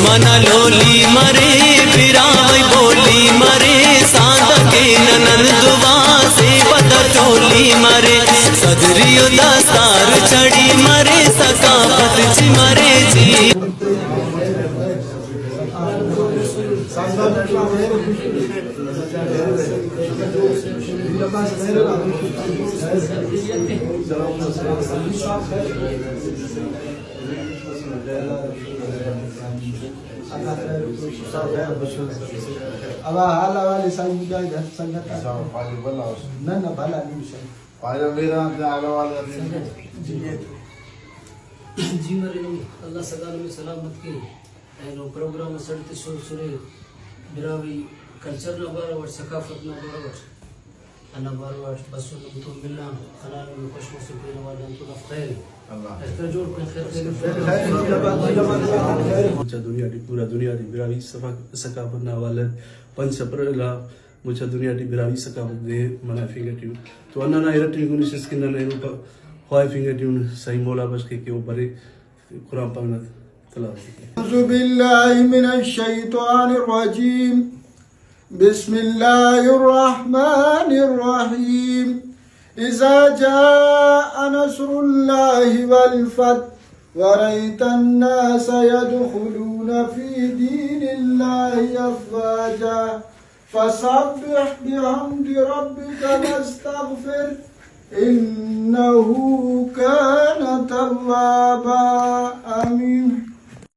मन लोली मरे बिरावई बोली मरे सांद के ननन दुआ से बदचोली मरे सदरियो दस्तार चढ़ी मरे सकाफत जी मरे जी अब हाला वाले संगीत का संगत ना ना भला नहीं सर पाया मेरा आगे वाले जी मरे अल्लाह सगाल में सलामत के एनो प्रोग्राम सड़ते सुरे बिरावी कल्चर न बारवर सकाफत न बारवर अना बारवर बसो तो मिलना अना में खुश से पहले वाला तो खैर अल्लाह इसका जोड़ को मुझे दुनिया दी पूरा दुनिया दी बिरावी सकाफत ना वाले पंच प्रला मुझे दुनिया दी बिरावी सकाफत दे मना फिंगर ट्यून तो अन्ना ना इरटी गुनी सिस्किन ना ने हाई फिंगर ट्यून सही मोला बस के ऊपर कुरान पढ़ना अऊज़ु बिल्लाहि मिनश शैतानिर रजीम बिस्मिल्लाहिर रहमानिर रहीम इज़ा जाअ नस्रुल्लाहि वल फत् वरअयतन नास यदखुलूना फी दीनिल्लाहि अफ़वाजा फसब्बिह बिहम्दि रब्बिका वस्तगफिर इन्नहु कान तव्वाबा आमीन।